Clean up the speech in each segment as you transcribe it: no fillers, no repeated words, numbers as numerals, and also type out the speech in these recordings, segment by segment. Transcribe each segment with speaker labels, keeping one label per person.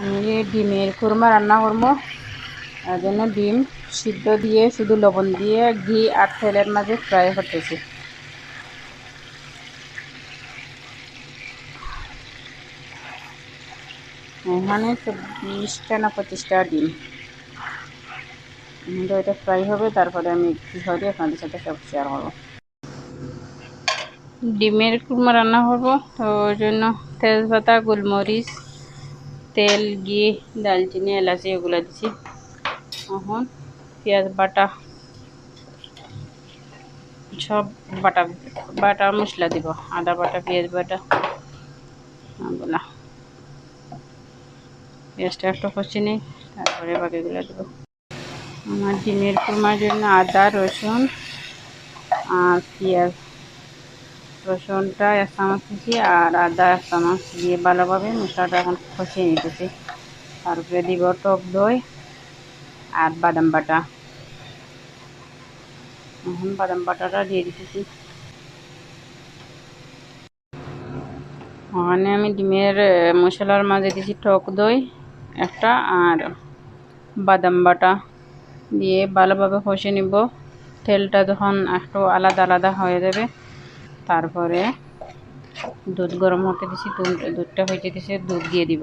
Speaker 1: আমি ডিমের কুরমা রান্না করবো। তার জন্য ডিম সিদ্ধ দিয়ে শুধু লবণ দিয়ে ঘি আর তেলের মাঝে ফ্রাই করতেছি। এখানে 20টা না 25টা ডিম। তো এটা ফ্রাই হবে, তারপরে আমি কী করি আপনাদের সাথে সব শেয়ার করবো। ডিমের কুরমা রান্না করবো, তো ওই জন্য তেজপাতা, গোলমরিচ, তেল, ঘি, দালচিনি, এলাচি এগুলো দিচ্ছি। এখন পেঁয়াজ বাটা, সব বাটা বাটা মশলা দিব, আদা বাটা, পেঁয়াজ বাটা এগুলা। পেঁয়াজটা একটু কষে নিই, তারপরে বাকিগুলো দেবো। আমার ডিমের কুরমার জন্য আদা, রসুন আর পেঁয়াজ, রসুনটা 1 চামচ দিচ্ছি আর আদা 1 চামচ দিয়ে ভালোভাবে মশলাটা এখন কষিয়ে নিতেছি। তারপরে দিব টক দই আর বাদাম বাটা। এখন বাদাম বাটাটা দিয়ে দিতেছি। ওখানে আমি ডিমের মশলার মাঝে দিয়েছি টক দই একটা আর বাদাম বাটা দিয়ে ভালোভাবে কষে নিব। তেলটা যখন একটু আলাদা আলাদা হয়ে যাবে, তারপরে দুধ গরম হতে দিছি, দুধটা হয়ে যেতেছে, দুধ দিয়ে দিব।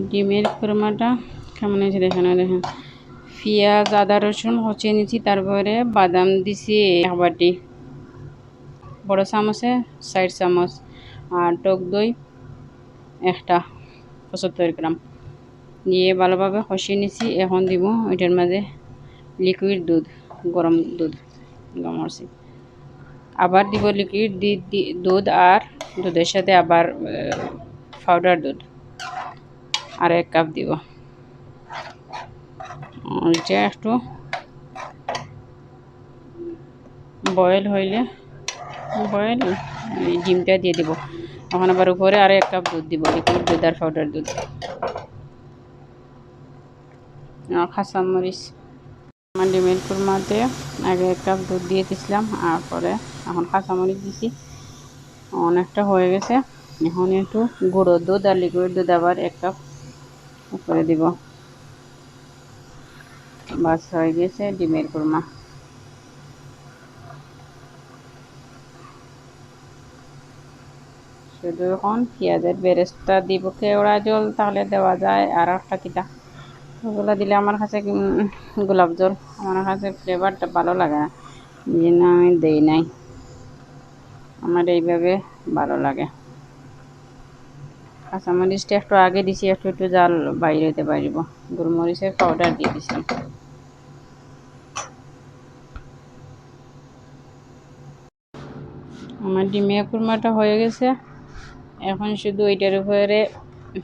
Speaker 1: ডিমের কুরমাটা কেমন হয়েছে দেখেন, দেখেন পেঁয়াজ, আদা, রসুন কষিয়ে নিচ্ছি, তারপরে বাদাম দিছি 1 বাটি, বড় চামচে 4 চামচ, আর টক দই একটা 75 গ্রাম দিয়ে ভালোভাবে কষিয়ে নিচ্ছি। এখন দিব ওইটার মাঝে লিকুইড দুধ, গরম দুধ গরম। আবার দিব লিকুইড দুধ আর দুধের সাথে আবার পাউডার দুধ আর 1 কাপ দিব। এটা একটু বয়েল হইলে ডিমটা দিয়ে দিব। এখন আবার উপরে আর 1 কাপ দুধ দিব, লিকুইড দুধ আর পাউডার দুধ। কাঁচামরিচ, আমার ডিমের কুরমাতে আগে 1 কাপ দুধ দিয়ে দিয়েছিলাম, আর পরে এখন কাঁচামরিচ দিছি। অনেকটা হয়ে গেছে, এখন একটু গুঁড়ো দুধ আর লিকুইড দুধ আবার 1 কাপ উপরে দিব। বাস হয়ে গেছে ডিমের কুরমা। শুধু এখন পেঁয়াজের বেরেস্তা দিব, কেওড়া জল তাহলে দেওয়া যায়, আর একটা কিটা ওগুলো দিলে আমার কাছে গোলাপ জল, আমার কাছে ফ্লেভারটা ভালো লাগে না, এই জন্য আমি দেই নাই। আমার এইভাবে ভালো লাগে। কাঁচামরিচটা একটু আগে দিছি, একটু একটু জাল বাইরে হতে পারিব। গোলমরিচের পাউডার দিয়ে দিছিলাম। আমার ডিমের কুরমাটা হয়ে গেছে, এখন শুধু ওইটার উপরে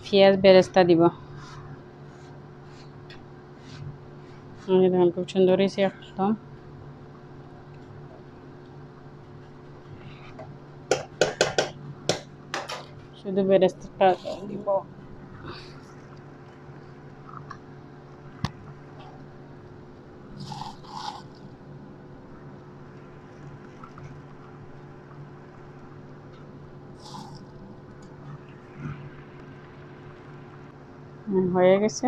Speaker 1: পেঁয়াজ বেরেস্তা দিব। দেখুন খুব সুন্দর হয়েছে একদম। শুধু বেরেস্তাটা দিব। হয়ে গেছে।